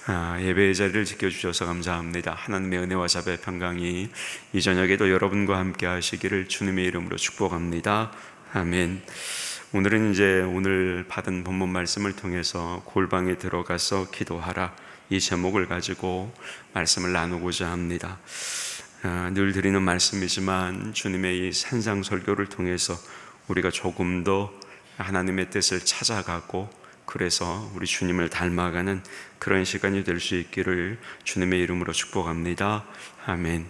예배의 자리를 지켜주셔서 감사합니다. 하나님의 은혜와 자비의 평강이 이 저녁에도 여러분과 함께 하시기를 주님의 이름으로 축복합니다. 아멘. 오늘은 오늘 받은 본문 말씀을 통해서 골방에 들어가서 기도하라, 이 제목을 가지고 말씀을 나누고자 합니다. 늘 드리는 말씀이지만 주님의 이 산상설교를 통해서 우리가 조금 더 하나님의 뜻을 찾아가고, 그래서 우리 주님을 닮아가는 그런 시간이 될 수 있기를 주님의 이름으로 축복합니다. 아멘.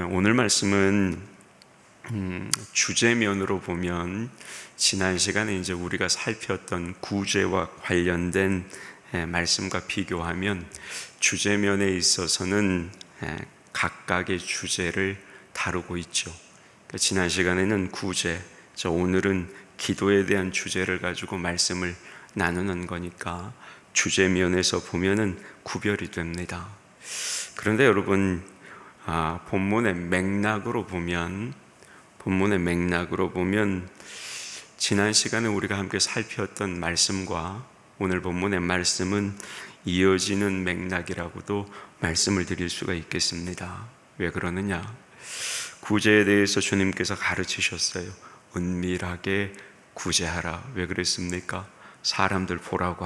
오늘 말씀은 주제면으로 보면 지난 시간에 우리가 살폈던 구제와 관련된 말씀과 비교하면 주제면에 있어서는 각각의 주제를 다루고 있죠. 지난 시간에는 구제, 오늘은 기도에 대한 주제를 가지고 말씀을 나누는 거니까 주제면에서 보면은 구별이 됩니다. 그런데 여러분, 본문의 맥락으로 보면 지난 시간에 우리가 함께 살폈던 말씀과 오늘 본문의 말씀은 이어지는 맥락이라고도 말씀을 드릴 수가 있겠습니다. 왜 그러느냐? 구제에 대해서 주님께서 가르치셨어요. 은밀하게 구제하라. 왜 그랬습니까? 사람들 보라고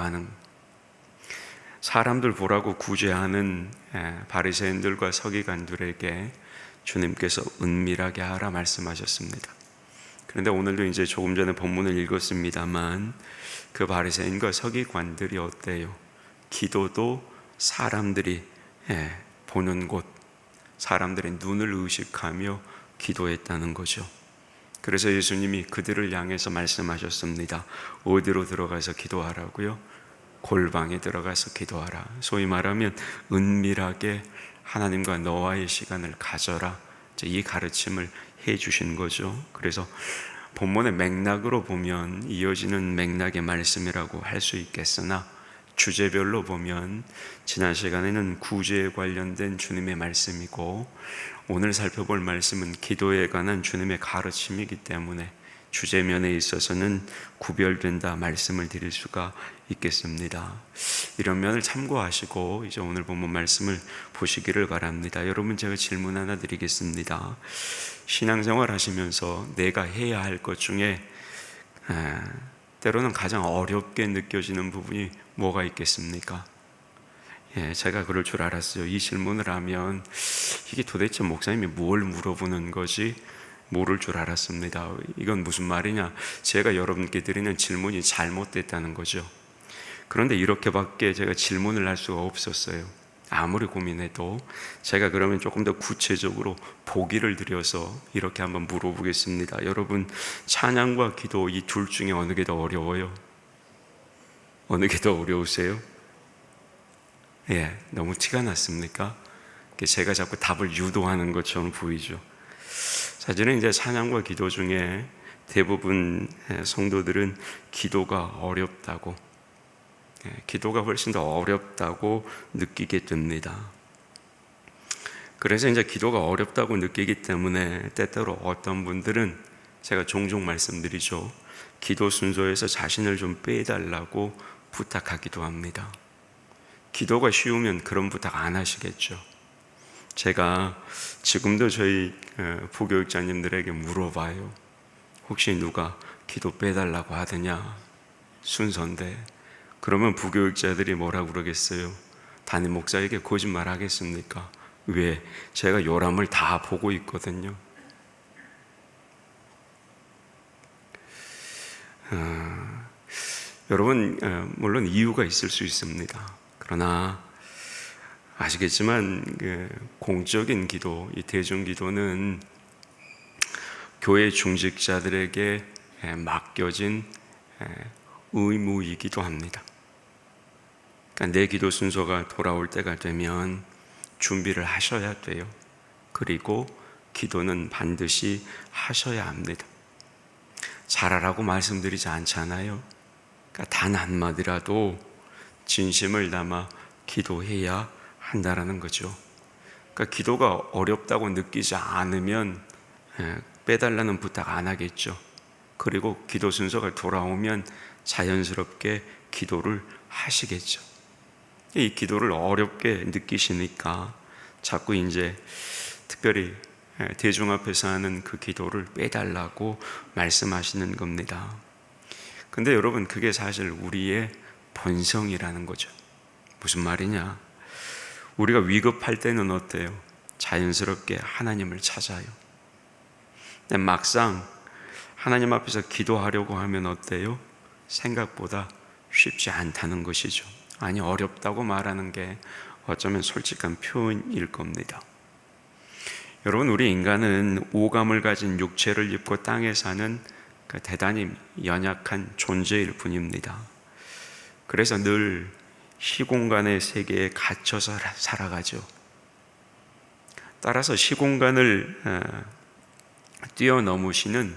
구제하는 바리새인들과 서기관들에게 주님께서 은밀하게 하라 말씀하셨습니다. 그런데 오늘도 조금 전에 본문을 읽었습니다만 그 바리새인과 서기관들이 어때요? 기도도 사람들이 보는 곳, 사람들의 눈을 의식하며 기도했다는 거죠. 그래서 예수님이 그들을 향해서 말씀하셨습니다. 어디로 들어가서 기도하라고요? 골방에 들어가서 기도하라. 소위 말하면 은밀하게 하나님과 너와의 시간을 가져라. 이 가르침을 해 주신 거죠. 그래서 본문의 맥락으로 보면 이어지는 맥락의 말씀이라고 할 수 있겠으나 주제별로 보면 지난 시간에는 구제에 관련된 주님의 말씀이고 오늘 살펴볼 말씀은 기도에 관한 주님의 가르침이기 때문에 주제면에 있어서는 구별된다 말씀을 드릴 수가 있겠습니다. 이런 면을 참고하시고 이제 오늘 본문 말씀을 보시기를 바랍니다. 여러분, 제가 질문 하나 드리겠습니다. 신앙생활 하시면서 내가 해야 할 것 중에 때로는 가장 어렵게 느껴지는 부분이 뭐가 있겠습니까? 제가 그럴 줄 알았어요. 이 질문을 하면 이게 도대체 목사님이 뭘 물어보는 거지? 모를 줄 알았습니다. 이건 무슨 말이냐? 제가 여러분께 드리는 질문이 잘못됐다는 거죠. 그런데 이렇게밖에 제가 질문을 할 수가 없었어요. 아무리 고민해도. 제가 그러면 조금 더 구체적으로 보기를 드려서 이렇게 한번 물어보겠습니다. 여러분, 찬양과 기도 이 둘 중에 어느 게 더 어려워요? 어느 게 더 어려우세요? 너무 티가 났습니까? 제가 자꾸 답을 유도하는 것처럼 보이죠. 사실은 찬양과 기도 중에 대부분 성도들은 기도가 훨씬 더 어렵다고 느끼게 됩니다. 그래서 기도가 어렵다고 느끼기 때문에 때때로 어떤 분들은 제가 종종 말씀드리죠. 기도 순서에서 자신을 좀 빼달라고 부탁하기도 합니다. 기도가 쉬우면 그런 부탁 안 하시겠죠. 제가 지금도 저희 부교육자님들에게 물어봐요. 혹시 누가 기도 빼달라고 하더냐? 순서인데. 그러면 부교육자들이 뭐라고 그러겠어요? 담임 목사에게 거짓말 하겠습니까? 왜? 제가 요람을 다 보고 있거든요. 여러분, 물론 이유가 있을 수 있습니다. 그러나 아시겠지만 공적인 기도, 이 대중기도는 교회 중직자들에게 맡겨진 의무이기도 합니다. 그러니까 내 기도 순서가 돌아올 때가 되면 준비를 하셔야 돼요. 그리고 기도는 반드시 하셔야 합니다. 잘하라고 말씀드리지 않잖아요. 그러니까 단 한마디라도 진심을 담아 기도해야 한다라는 거죠. 그러니까 기도가 어렵다고 느끼지 않으면 빼달라는 부탁 안 하겠죠. 그리고 기도 순서가 돌아오면 자연스럽게 기도를 하시겠죠. 이 기도를 어렵게 느끼시니까 자꾸 이제 특별히 대중 앞에서 하는 그 기도를 빼달라고 말씀하시는 겁니다. 근데 여러분, 그게 사실 우리의 본성이라는 거죠. 무슨 말이냐? 우리가 위급할 때는 어때요? 자연스럽게 하나님을 찾아요. 근데 막상 하나님 앞에서 기도하려고 하면 어때요? 생각보다 쉽지 않다는 것이죠. 아니, 어렵다고 말하는 게 어쩌면 솔직한 표현일 겁니다. 여러분, 우리 인간은 오감을 가진 육체를 입고 땅에 사는 대단히 연약한 존재일 뿐입니다. 그래서 늘 시공간의 세계에 갇혀서 살아가죠. 따라서 시공간을 뛰어넘으시는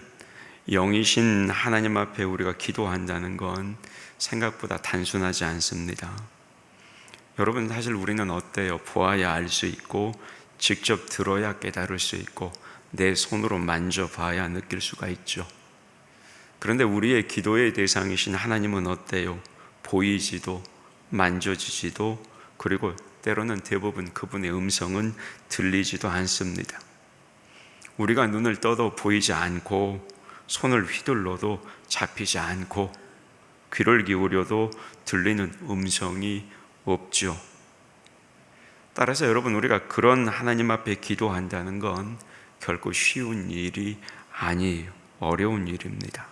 영이신 하나님 앞에 우리가 기도한다는 건 생각보다 단순하지 않습니다. 여러분, 사실 우리는 어때요? 보아야 알 수 있고 직접 들어야 깨달을 수 있고 내 손으로 만져봐야 느낄 수가 있죠. 그런데 우리의 기도의 대상이신 하나님은 어때요? 보이지도 만져지지도, 그리고 때로는 대부분 그분의 음성은 들리지도 않습니다. 우리가 눈을 떠도 보이지 않고 손을 휘둘러도 잡히지 않고 귀를 기울여도 들리는 음성이 없죠. 따라서 여러분, 우리가 그런 하나님 앞에 기도한다는 건 결코 쉬운 일이 아니에요. 어려운 일입니다.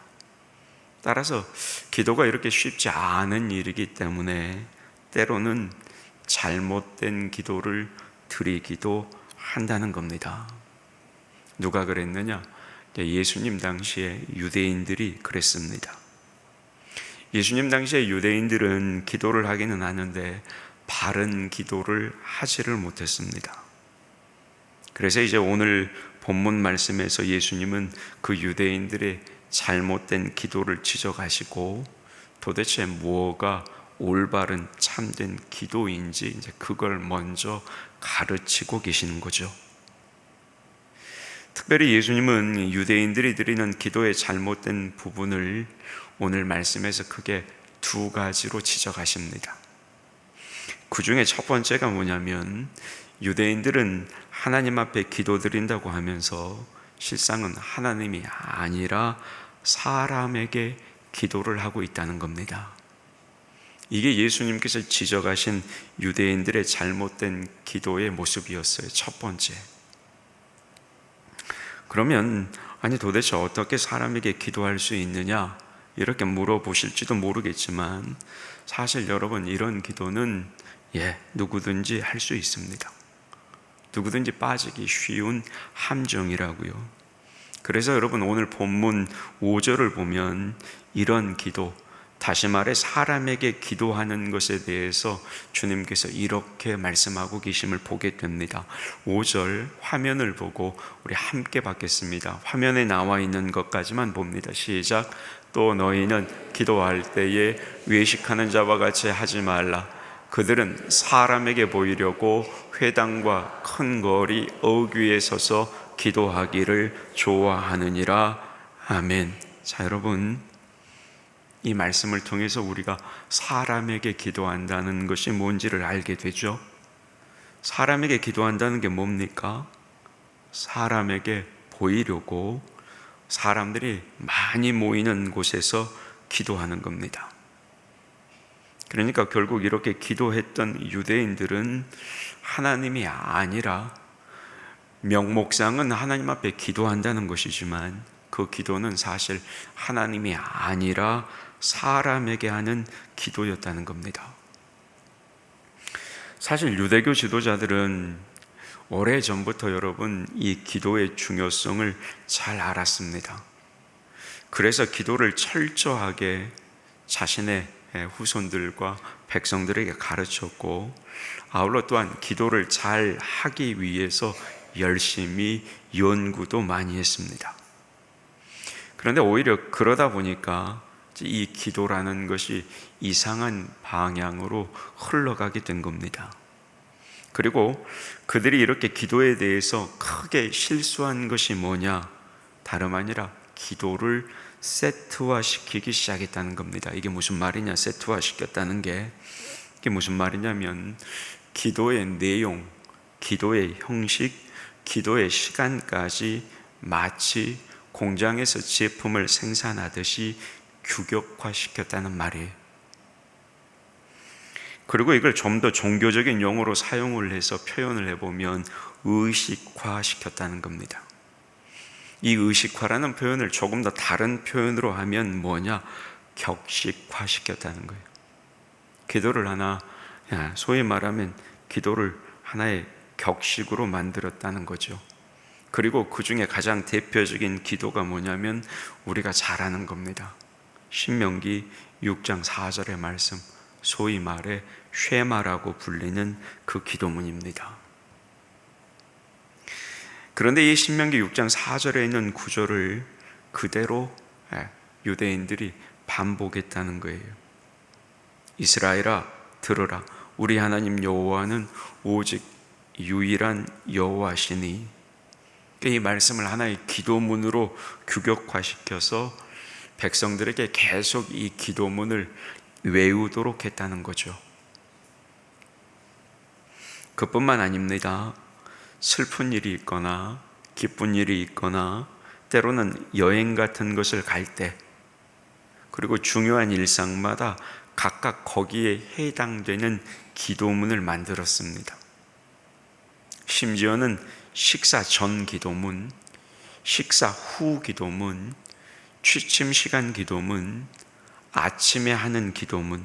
따라서 기도가 이렇게 쉽지 않은 일이기 때문에 때로는 잘못된 기도를 드리기도 한다는 겁니다. 누가 그랬느냐? 예수님 당시에 유대인들이 그랬습니다. 예수님 당시에 유대인들은 기도를 하기는 하는데 바른 기도를 하지를 못했습니다. 그래서 이제 오늘 본문 말씀에서 예수님은 그 유대인들의 잘못된 기도를 지적하시고 도대체 뭐가 올바른 참된 기도인지 이제 그걸 먼저 가르치고 계시는 거죠. 특별히 예수님은 유대인들이 드리는 기도의 잘못된 부분을 오늘 말씀에서 크게 두 가지로 지적하십니다. 그 중에 첫 번째가 뭐냐면, 유대인들은 하나님 앞에 기도드린다고 하면서 실상은 하나님이 아니라 사람에게 기도를 하고 있다는 겁니다. 이게 예수님께서 지적하신 유대인들의 잘못된 기도의 모습이었어요. 첫 번째. 그러면 아니, 도대체 어떻게 사람에게 기도할 수 있느냐 이렇게 물어보실지도 모르겠지만, 사실 여러분, 이런 기도는 누구든지 할 수 있습니다. 누구든지 빠지기 쉬운 함정이라고요. 그래서 여러분, 오늘 본문 5절을 보면 이런 기도, 다시 말해 사람에게 기도하는 것에 대해서 주님께서 이렇게 말씀하고 계심을 보게 됩니다. 5절 화면을 보고 우리 함께 받겠습니다. 화면에 나와 있는 것까지만 봅니다. 시작. 또 너희는 기도할 때에 외식하는 자와 같이 하지 말라. 그들은 사람에게 보이려고 회당과 큰 거리 어귀에 서서 기도하기를 좋아하느니라. 아멘. 자, 여러분, 이 말씀을 통해서 우리가 사람에게 기도한다는 것이 뭔지를 알게 되죠. 사람에게 기도한다는 게 뭡니까? 사람에게 보이려고 사람들이 많이 모이는 곳에서 기도하는 겁니다. 그러니까 결국 이렇게 기도했던 유대인들은 하나님이 아니라, 명목상은 하나님 앞에 기도한다는 것이지만 그 기도는 사실 하나님이 아니라 사람에게 하는 기도였다는 겁니다. 사실 유대교 지도자들은 오래전부터 여러분, 이 기도의 중요성을 잘 알았습니다. 그래서 기도를 철저하게 자신의 후손들과 백성들에게 가르쳤고, 아울러 또한 기도를 잘 하기 위해서 열심히 연구도 많이 했습니다. 그런데 오히려 그러다 보니까 이 기도라는 것이 이상한 방향으로 흘러가게 된 겁니다. 그리고 그들이 이렇게 기도에 대해서 크게 실수한 것이 뭐냐? 다름 아니라 기도를 세트화 시키기 시작했다는 겁니다. 이게 무슨 말이냐? 세트화 시켰다는 게, 이게 무슨 말이냐면 기도의 내용, 기도의 형식, 기도의 시간까지 마치 공장에서 제품을 생산하듯이 규격화시켰다는 말이에요. 그리고 이걸 좀 더 종교적인 용어로 사용을 해서 표현을 해보면 의식화시켰다는 겁니다. 이 의식화라는 표현을 조금 더 다른 표현으로 하면 뭐냐? 격식화시켰다는 거예요. 기도를 하나, 소위 말하면 기도를 하나의 격식으로 만들었다는 거죠. 그리고 그 중에 가장 대표적인 기도가 뭐냐면 우리가 잘 아는 겁니다. 신명기 6장 4절의 말씀, 소위 말해 쉐마라고 불리는 그 기도문입니다. 그런데 이 신명기 6장 4절에 있는 구절을 그대로 유대인들이 반복했다는 거예요. 이스라엘아 들으라, 우리 하나님 여호와는 오직 유일한 여호와시니. 이 말씀을 하나의 기도문으로 규격화시켜서 백성들에게 계속 이 기도문을 외우도록 했다는 거죠. 그뿐만 아닙니다. 슬픈 일이 있거나 기쁜 일이 있거나 때로는 여행 같은 것을 갈 때, 그리고 중요한 일상마다 각각 거기에 해당되는 기도문을 만들었습니다. 심지어는 식사 전 기도문, 식사 후 기도문, 취침 시간 기도문, 아침에 하는 기도문,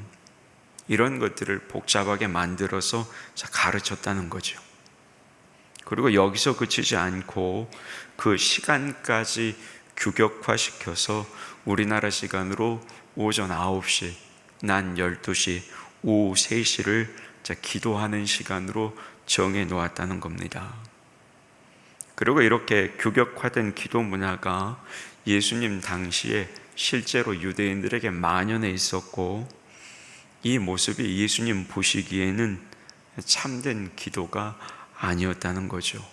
이런 것들을 복잡하게 만들어서 가르쳤다는 거죠. 그리고 여기서 그치지 않고 그 시간까지 규격화시켜서 우리나라 시간으로 오전 9시, 낮 12시, 오후 3시를 기도하는 시간으로 정해 놓았다는 겁니다. 그리고 이렇게 규격화된 기도 문화가 예수님 당시에 실제로 유대인들에게 만연해 있었고, 이 모습이 예수님 보시기에는 참된 기도가 아니었다는 거죠.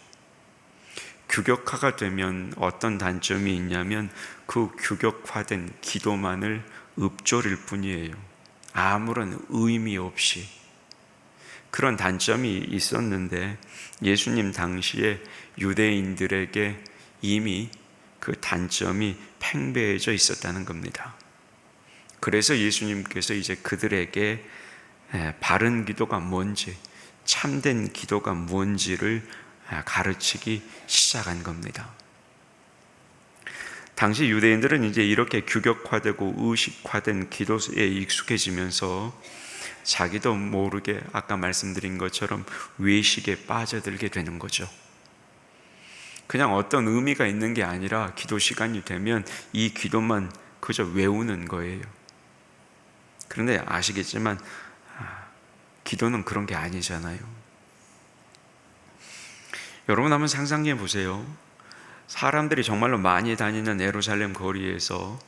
규격화가 되면 어떤 단점이 있냐면 그 규격화된 기도만을 읊조릴 뿐이에요. 아무런 의미 없이. 그런 단점이 있었는데 예수님 당시에 유대인들에게 이미 그 단점이 팽배해져 있었다는 겁니다. 그래서 예수님께서 이제 그들에게 바른 기도가 뭔지, 참된 기도가 뭔지를 가르치기 시작한 겁니다. 당시 유대인들은 이제 이렇게 규격화되고 의식화된 기도에 익숙해지면서 자기도 모르게 아까 말씀드린 것처럼 외식에 빠져들게 되는 거죠. 그냥 어떤 의미가 있는 게 아니라 기도 시간이 되면 이 기도만 그저 외우는 거예요. 그런데 아시겠지만 기도는 그런 게 아니잖아요. 여러분 한번 상상해 보세요. 사람들이 정말로 많이 다니는 예루살렘 거리에서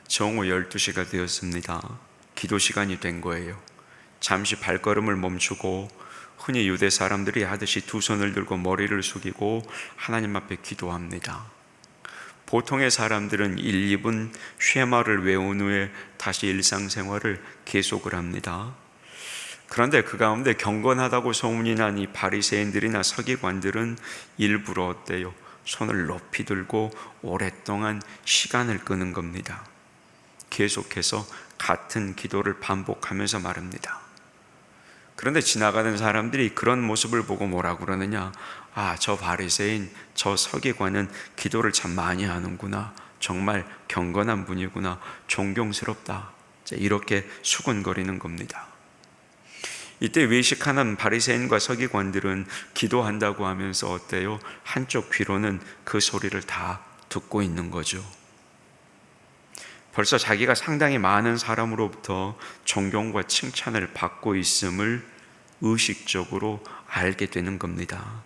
정오 12시가 되었습니다. 기도 시간이 된 거예요. 잠시 발걸음을 멈추고 흔히 유대 사람들이 하듯이 두 손을 들고 머리를 숙이고 하나님 앞에 기도합니다. 보통의 사람들은 1, 2분 쉐마를 외운 후에 다시 일상생활을 계속을 합니다. 그런데 그 가운데 경건하다고 소문이 난 이 바리새인들이나 서기관들은 일부러 어때요? 손을 높이 들고 오랫동안 시간을 끄는 겁니다. 계속해서 같은 기도를 반복하면서 말합니다. 그런데 지나가는 사람들이 그런 모습을 보고 뭐라고 그러느냐? 저 바리새인, 저 서기관은 기도를 참 많이 하는구나. 정말 경건한 분이구나. 존경스럽다. 이렇게 수군거리는 겁니다. 이때 외식하는 바리새인과 서기관들은 기도한다고 하면서 어때요? 한쪽 귀로는 그 소리를 다 듣고 있는 거죠. 벌써 자기가 상당히 많은 사람으로부터 존경과 칭찬을 받고 있음을 의식적으로 알게 되는 겁니다.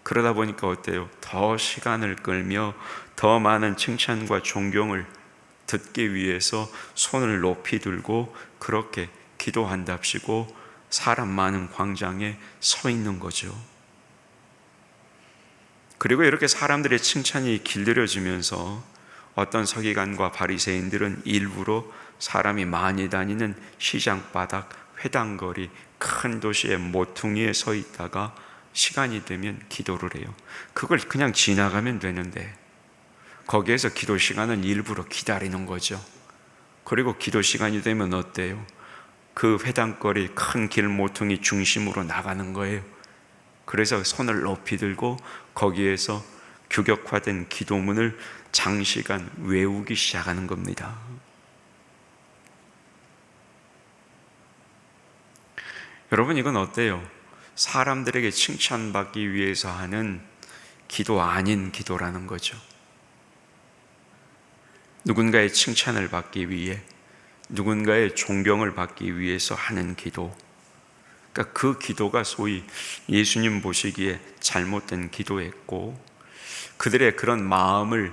그러다 보니까 어때요? 더 시간을 끌며 더 많은 칭찬과 존경을 듣기 위해서 손을 높이 들고 그렇게 기도한답시고 사람 많은 광장에 서 있는 거죠. 그리고 이렇게 사람들의 칭찬이 길들여지면서 어떤 서기관과 바리새인들은 일부러 사람이 많이 다니는 시장 바닥 회당거리 큰 도시의 모퉁이에 서 있다가 시간이 되면 기도를 해요. 그걸 그냥 지나가면 되는데 거기에서 기도 시간은 일부러 기다리는 거죠. 그리고 기도 시간이 되면 어때요? 그 회당거리 큰 길 모퉁이 중심으로 나가는 거예요. 그래서 손을 높이 들고 거기에서 규격화된 기도문을 장시간 외우기 시작하는 겁니다. 여러분, 이건 어때요? 사람들에게 칭찬받기 위해서 하는 기도 아닌 기도라는 거죠. 누군가의 칭찬을 받기 위해, 누군가의 존경을 받기 위해서 하는 기도. 그러니까 그 기도가 소위 예수님 보시기에 잘못된 기도였고, 그들의 그런 마음을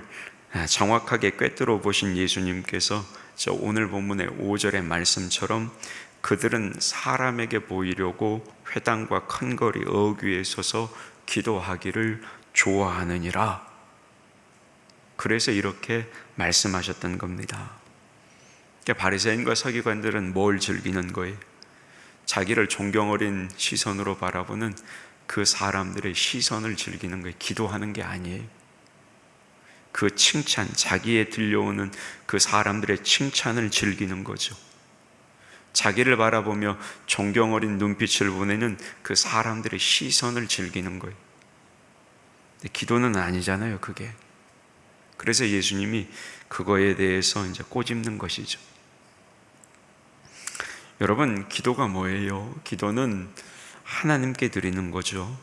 정확하게 꿰뚫어 보신 예수님께서 저 오늘 본문의 5절의 말씀처럼 그들은 사람에게 보이려고 회당과 큰 거리 어귀에 서서 기도하기를 좋아하느니라. 그래서 이렇게 말씀하셨던 겁니다. 그러니까 바리새인과 서기관들은 뭘 즐기는 거예요? 자기를 존경 어린 시선으로 바라보는 그 사람들의 시선을 즐기는 거예요. 기도하는 게 아니에요. 그 칭찬, 자기에 들려오는 그 사람들의 칭찬을 즐기는 거죠. 자기를 바라보며 존경 어린 눈빛을 보내는 그 사람들의 시선을 즐기는 거예요. 근데 기도는 아니잖아요, 그게. 그래서 예수님이 그거에 대해서 이제 꼬집는 것이죠. 여러분, 기도가 뭐예요? 기도는 하나님께 드리는 거죠.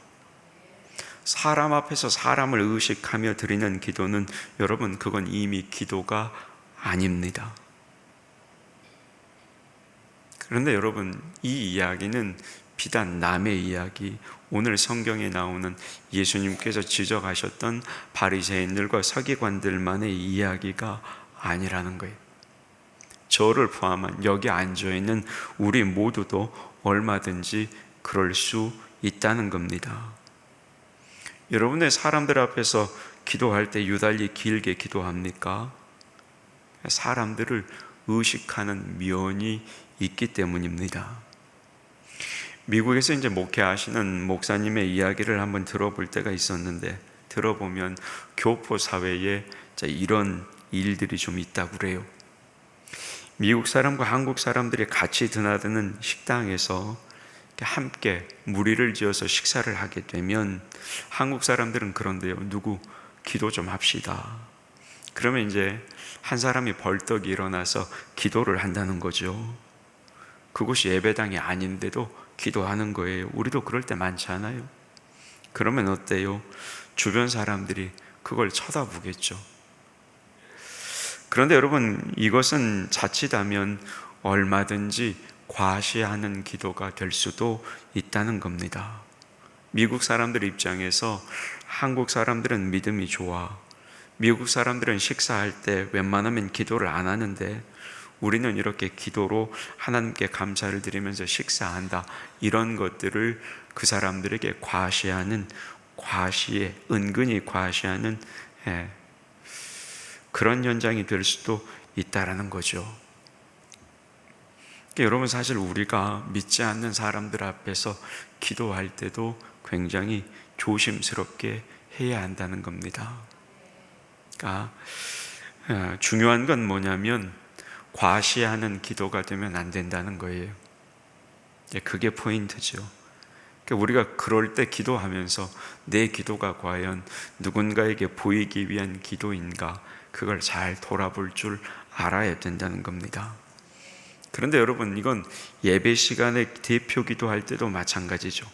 사람 앞에서 사람을 의식하며 드리는 기도는 여러분, 그건 이미 기도가 아닙니다. 그런데 여러분, 이 이야기는 비단 남의 이야기, 오늘 성경에 나오는 예수님께서 지적하셨던 바리새인들과 서기관들만의 이야기가 아니라는 거예요. 저를 포함한 여기 앉아있는 우리 모두도 얼마든지 그럴 수 있다는 겁니다. 여러분의 사람들 앞에서 기도할 때 유달리 길게 기도합니까? 사람들을 의식하는 면이 있기 때문입니다. 미국에서 이제 목회하시는 목사님의 이야기를 한번 들어볼 때가 있었는데, 들어보면 교포 사회에 이런 일들이 좀 있다고 그래요. 미국 사람과 한국 사람들이 같이 드나드는 식당에서 함께 무리를 지어서 식사를 하게 되면 한국 사람들은 그런데요, 누구 기도 좀 합시다. 그러면 이제 한 사람이 벌떡 일어나서 기도를 한다는 거죠. 그곳이 예배당이 아닌데도 기도하는 거예요. 우리도 그럴 때 많지 않아요? 그러면 어때요? 주변 사람들이 그걸 쳐다보겠죠. 그런데 여러분, 이것은 자칫하면 얼마든지 과시하는 기도가 될 수도 있다는 겁니다. 미국 사람들 입장에서 한국 사람들은 믿음이 좋아, 미국 사람들은 식사할 때 웬만하면 기도를 안 하는데 우리는 이렇게 기도로 하나님께 감사를 드리면서 식사한다, 이런 것들을 그 사람들에게 과시하는, 은근히 과시하는 그런 현장이 될 수도 있다라는 거죠. 그러니까 여러분, 사실 우리가 믿지 않는 사람들 앞에서 기도할 때도 굉장히 조심스럽게 해야 한다는 겁니다. 그러니까 중요한 건 뭐냐면 과시하는 기도가 되면 안 된다는 거예요. 그게 포인트죠. 그러니까 우리가 그럴 때 기도하면서 내 기도가 과연 누군가에게 보이기 위한 기도인가, 그걸 잘 돌아볼 줄 알아야 된다는 겁니다. 그런데 여러분, 이건 예배 시간에 대표 기도할 때도 마찬가지죠.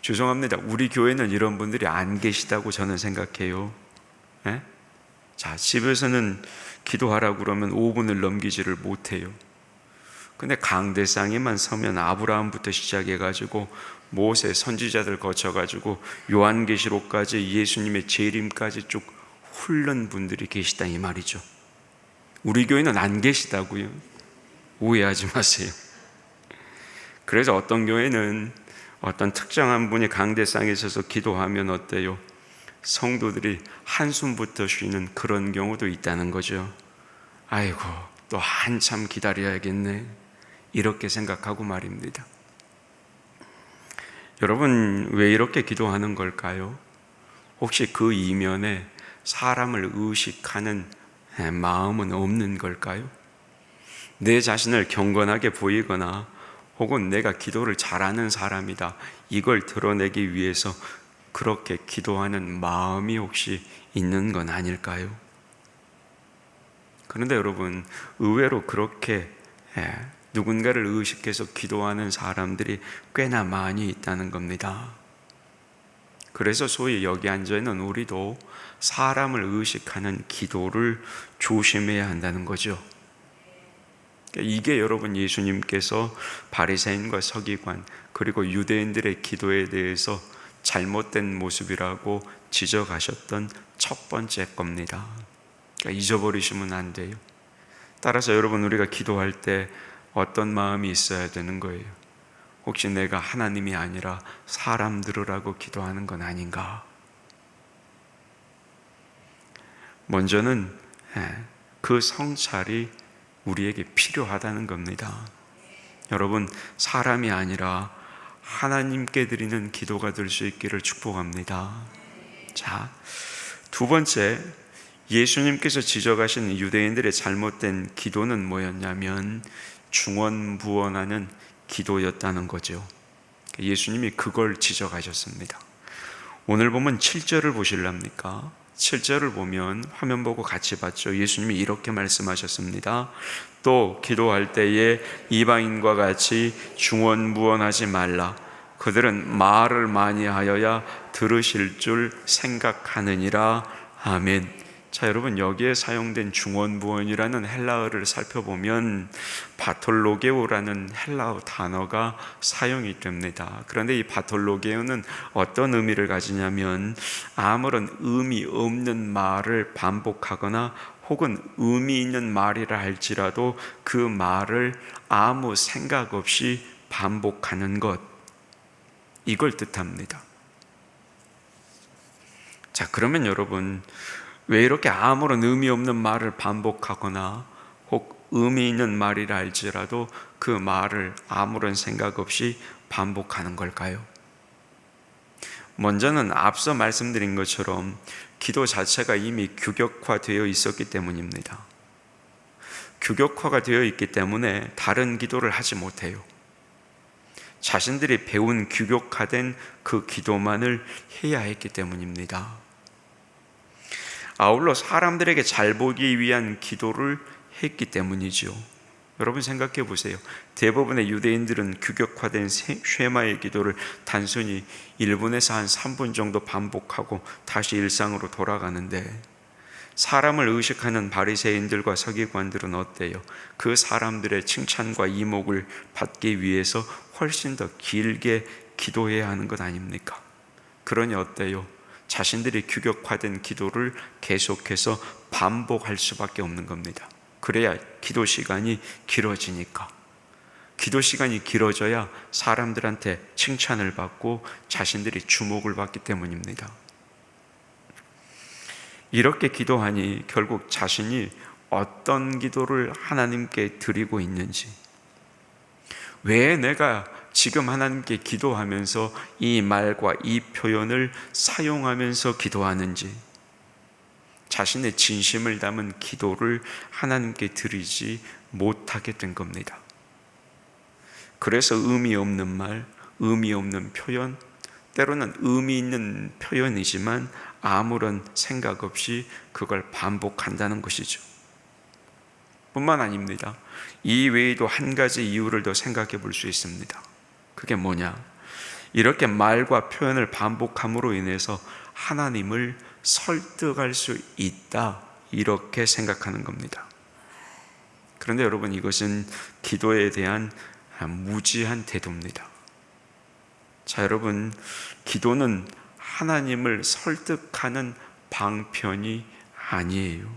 죄송합니다. 우리 교회는 이런 분들이 안 계시다고 저는 생각해요. 예? 자, 집에서는 기도하라고 그러면 5분을 넘기지를 못해요. 근데 강대상에만 서면 아브라함부터 시작해가지고 모세, 선지자들 거쳐가지고 요한계시록까지 예수님의 재림까지 쭉 훑는 분들이 계시다, 이 말이죠. 우리 교회는 안 계시다고요. 오해하지 마세요. 그래서 어떤 교회는 어떤 특정한 분이 강대상에 서서 기도하면 어때요? 성도들이 한숨부터 쉬는 그런 경우도 있다는 거죠. 아이고, 또 한참 기다려야겠네. 이렇게 생각하고 말입니다. 여러분, 왜 이렇게 기도하는 걸까요? 혹시 그 이면에 사람을 의식하는 마음은 없는 걸까요? 내 자신을 경건하게 보이거나 혹은 내가 기도를 잘하는 사람이다, 이걸 드러내기 위해서 그렇게 기도하는 마음이 혹시 있는 건 아닐까요? 그런데 여러분, 의외로 그렇게 누군가를 의식해서 기도하는 사람들이 꽤나 많이 있다는 겁니다. 그래서 소위 여기 앉아있는 우리도 사람을 의식하는 기도를 조심해야 한다는 거죠. 이게 여러분, 예수님께서 바리새인과 서기관 그리고 유대인들의 기도에 대해서 잘못된 모습이라고 지적하셨던 첫 번째 겁니다. 잊어버리시면 안 돼요. 따라서 여러분, 우리가 기도할 때 어떤 마음이 있어야 되는 거예요? 혹시 내가 하나님이 아니라 사람 들으라고 기도하는 건 아닌가? 먼저는 그 성찰이 우리에게 필요하다는 겁니다. 여러분, 사람이 아니라 하나님께 드리는 기도가 될 수 있기를 축복합니다. 자, 두 번째, 예수님께서 지적하신 유대인들의 잘못된 기도는 뭐였냐면 중언부언하는 기도였다는 거죠. 예수님이 그걸 지적하셨습니다. 오늘 보면 7절을 보실랍니까? 7절을 보면 화면 보고 같이 봤죠. 예수님이 이렇게 말씀하셨습니다. 또 기도할 때에 이방인과 같이 중언부언하지 말라. 그들은 말을 많이 하여야 들으실 줄 생각하느니라. 아멘. 자, 여러분, 여기에 사용된 중언부언이라는 헬라어를 살펴보면 바톨로게오라는 헬라어 단어가 사용이 됩니다. 그런데 이 바톨로게오는 어떤 의미를 가지냐면 아무런 의미 없는 말을 반복하거나 혹은 의미 있는 말이라 할지라도 그 말을 아무 생각 없이 반복하는 것, 이걸 뜻합니다. 자, 그러면 여러분, 왜 이렇게 아무런 의미 없는 말을 반복하거나 혹 의미 있는 말이라 할지라도 그 말을 아무런 생각 없이 반복하는 걸까요? 먼저는 앞서 말씀드린 것처럼 기도 자체가 이미 규격화되어 있었기 때문입니다. 규격화가 되어 있기 때문에 다른 기도를 하지 못해요. 자신들이 배운 규격화된 그 기도만을 해야 했기 때문입니다. 아울러 사람들에게 잘 보기 위한 기도를 했기 때문이죠. 여러분, 생각해 보세요. 대부분의 유대인들은 규격화된 쉐마의 기도를 단순히 1분에서 한 3분 정도 반복하고 다시 일상으로 돌아가는데, 사람을 의식하는 바리새인들과 서기관들은 어때요? 그 사람들의 칭찬과 이목을 받기 위해서 훨씬 더 길게 기도해야 하는 것 아닙니까? 그러니 어때요? 자신들이 규격화된 기도를 계속해서 반복할 수밖에 없는 겁니다. 그래야 기도 시간이 길어지니까. 기도 시간이 길어져야 사람들한테 칭찬을 받고 자신들이 주목을 받기 때문입니다. 이렇게 기도하니 결국 자신이 어떤 기도를 하나님께 드리고 있는지, 왜 내가 지금 하나님께 기도하면서 이 말과 이 표현을 사용하면서 기도하는지, 자신의 진심을 담은 기도를 하나님께 드리지 못하게 된 겁니다. 그래서 의미 없는 말, 의미 없는 표현, 때로는 의미 있는 표현이지만 아무런 생각 없이 그걸 반복한다는 것이죠. 뿐만 아닙니다. 이 외에도 한 가지 이유를 더 생각해 볼 수 있습니다. 그게 뭐냐? 이렇게 말과 표현을 반복함으로 인해서 하나님을 설득할 수 있다, 이렇게 생각하는 겁니다. 그런데 여러분, 이것은 기도에 대한 무지한 태도입니다. 자, 여러분, 기도는 하나님을 설득하는 방편이 아니에요.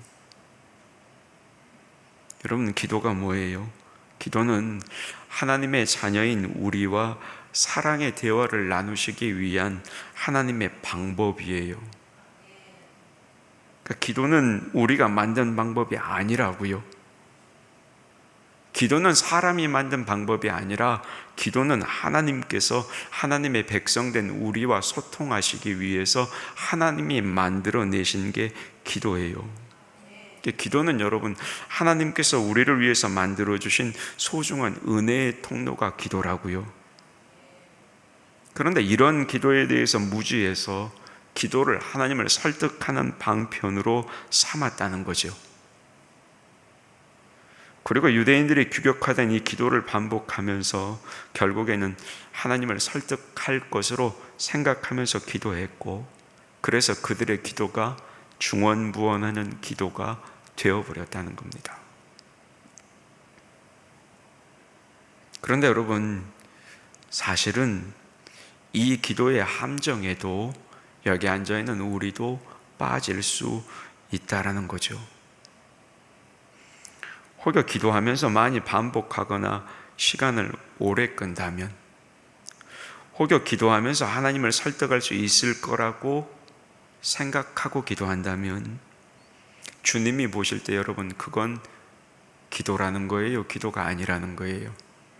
여러분, 기도가 뭐예요? 기도는 하나님의 자녀인 우리와 사랑의 대화를 나누시기 위한 하나님의 방법이에요. 그러니까 기도는 우리가 만든 방법이 아니라고요. 기도는 사람이 만든 방법이 아니라 기도는 하나님께서 하나님의 백성된 우리와 소통하시기 위해서 하나님이 만들어내신 게 기도예요. 기도는 여러분, 하나님께서 우리를 위해서 만들어주신 소중한 은혜의 통로가 기도라고요. 그런데 이런 기도에 대해서 무지해서 기도를 하나님을 설득하는 방편으로 삼았다는 거죠. 그리고 유대인들이 규격화된 이 기도를 반복하면서 결국에는 하나님을 설득할 것으로 생각하면서 기도했고, 그래서 그들의 기도가 중언부언하는 기도가 되어버렸다는 겁니다. 그런데 여러분, 사실은 이 기도의 함정에도 여기 앉아있는 우리도 빠질 수 있다라는 거죠. 혹여 기도하면서 많이 반복하거나 시간을 오래 끈다면, 혹여 기도하면서 하나님을 설득할 수 있을 거라고 생각하고 기도한다면 주님이 보실 때 여러분, 그건 기도라는 거예요? 기도가 아니라는 거예요?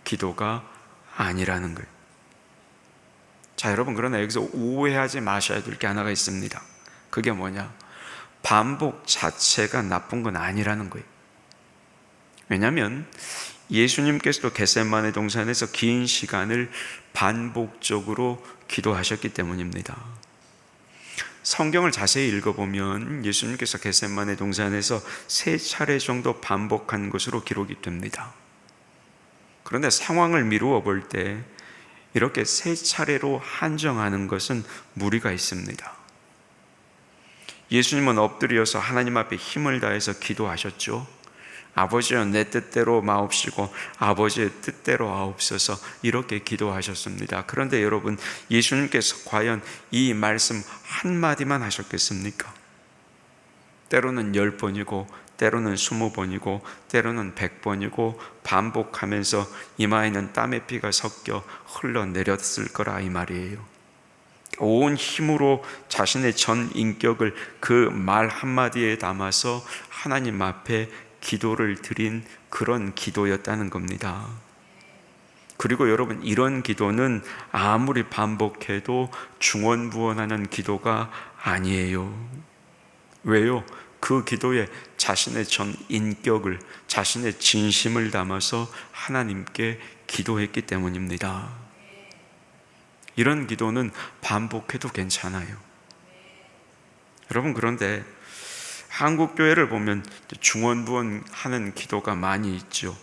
기도가 아니라는 거예요. 자, 여러분, 그러나 여기서 오해하지 마셔야 될 게 하나가 있습니다. 그게 뭐냐? 반복 자체가 나쁜 건 아니라는 거예요. 왜냐하면 예수님께서도 겟세마네 동산에서 긴 시간을 반복적으로 기도하셨기 때문입니다. 성경을 자세히 읽어보면 예수님께서 겟세마네 동산에서 3차례 정도 반복한 것으로 기록이 됩니다. 그런데 상황을 미루어 볼 때 이렇게 3차례로 한정하는 것은 무리가 있습니다. 예수님은 엎드려서 하나님 앞에 힘을 다해서 기도하셨죠. 아버지여, 내 뜻대로 마옵시고 아버지의 뜻대로 하옵소서, 이렇게 기도하셨습니다. 그런데 여러분, 예수님께서 과연 이 말씀 한마디만 하셨겠습니까? 때로는 10번이고 때로는 20번이고 때로는 100번이고 반복하면서 이마에는 땀의 피가 섞여 흘러내렸을 거라 이 말이에요. 온 힘으로 자신의 전 인격을 그 말 한마디에 담아서 하나님 앞에 기도를 드린 그런 기도였다는 겁니다. 그리고 여러분, 이런 기도는 아무리 반복해도 중언부언하는 기도가 아니에요. 왜요? 그 기도에 자신의 전 인격을, 자신의 진심을 담아서 하나님께 기도했기 때문입니다. 이런 기도는 반복해도 괜찮아요. 여러분, 그런데 한국 교회를 보면 중언부언하는 기도가 많이 있죠.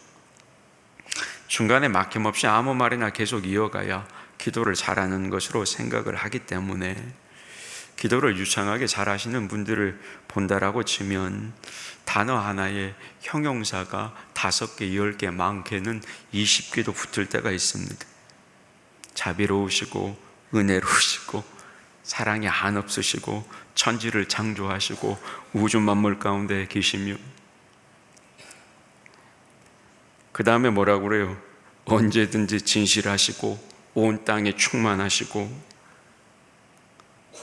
중간에 막힘없이 아무 말이나 계속 이어가야 기도를 잘하는 것으로 생각을 하기 때문에 기도를 유창하게 잘하시는 분들을 본다라고 치면 단어 하나에 형용사가 5개, 10개, 많게는 20개도 붙을 때가 있습니다. 자비로우시고 은혜로우시고 사랑이 한없으시고 천지를 창조하시고 우주 만물 가운데 계시며, 그 다음에 뭐라고 그래요? 언제든지 진실하시고 온 땅에 충만하시고,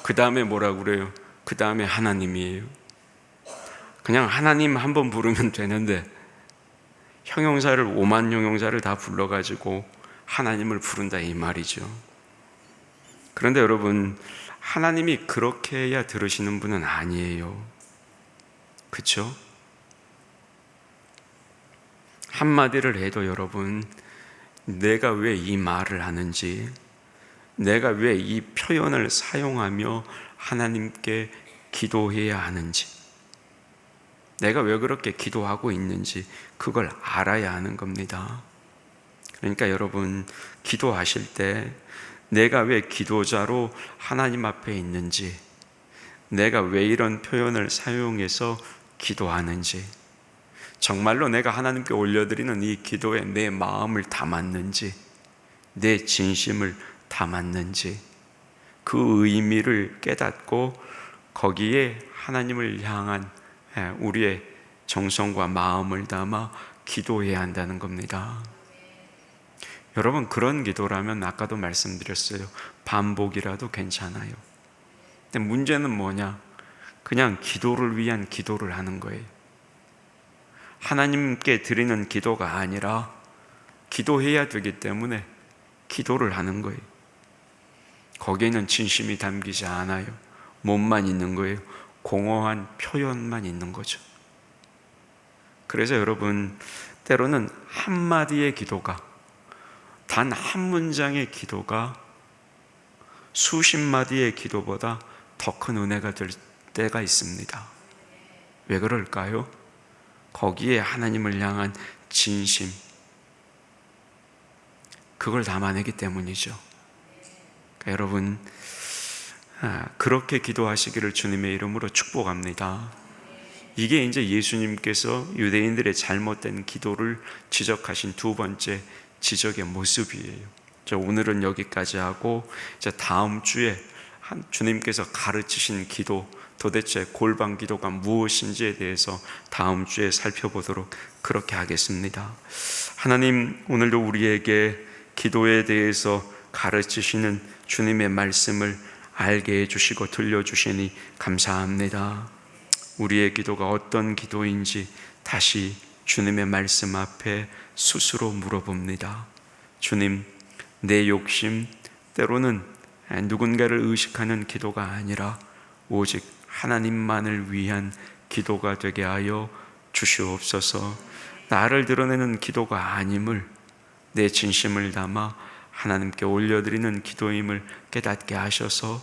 그 다음에 뭐라고 그래요? 그 다음에 하나님이에요. 그냥 하나님 한번 부르면 되는데 형용사를 5만 형용사를 다 불러가지고 하나님을 부른다 이 말이죠. 그런데 여러분, 하나님이 그렇게 해야 들으시는 분은 아니에요. 그렇죠? 한마디를 해도 여러분, 내가 왜 이 말을 하는지, 내가 왜 이 표현을 사용하며 하나님께 기도해야 하는지, 내가 왜 그렇게 기도하고 있는지 그걸 알아야 하는 겁니다. 그러니까 여러분, 기도하실 때 내가 왜 기도자로 하나님 앞에 있는지, 내가 왜 이런 표현을 사용해서 기도하는지, 정말로 내가 하나님께 올려드리는 이 기도에 내 마음을 담았는지, 내 진심을 담았는지, 그 의미를 깨닫고 거기에 하나님을 향한 우리의 정성과 마음을 담아 기도해야 한다는 겁니다. 여러분, 그런 기도라면 아까도 말씀드렸어요. 반복이라도 괜찮아요. 근데 문제는 뭐냐? 그냥 기도를 위한 기도를 하는 거예요. 하나님께 드리는 기도가 아니라 기도해야 되기 때문에 기도를 하는 거예요. 거기에는 진심이 담기지 않아요. 몸만 있는 거예요. 공허한 표현만 있는 거죠. 그래서 여러분, 때로는 한마디의 기도가, 단 한 문장의 기도가 수십 마디의 기도보다 더 큰 은혜가 될 때가 있습니다. 왜 그럴까요? 거기에 하나님을 향한 진심, 그걸 담아내기 때문이죠. 그러니까 여러분, 그렇게 기도하시기를 주님의 이름으로 축복합니다. 이게 이제 예수님께서 유대인들의 잘못된 기도를 지적하신 두 번째 지적의 모습이에요. 오늘은 여기까지 하고 이제 다음 주에 주님께서 가르치신 기도, 도대체 골방 기도가 무엇인지에 대해서 다음 주에 살펴보도록 그렇게 하겠습니다. 하나님, 오늘도 우리에게 기도에 대해서 가르치시는 주님의 말씀을 알게 해주시고 들려주시니 감사합니다. 우리의 기도가 어떤 기도인지 다시 주님의 말씀 앞에 스스로 물어봅니다. 주님, 내 욕심, 때로는 누군가를 의식하는 기도가 아니라 오직 하나님만을 위한 기도가 되게 하여 주시옵소서. 나를 드러내는 기도가 아님을, 내 진심을 담아 하나님께 올려드리는 기도임을 깨닫게 하셔서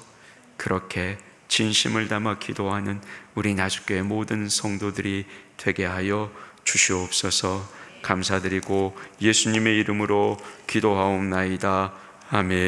그렇게 진심을 담아 기도하는 우리 나주교회 모든 성도들이 되게 하여 주시옵소서. 감사드리고 예수님의 이름으로 기도하옵나이다. 아멘.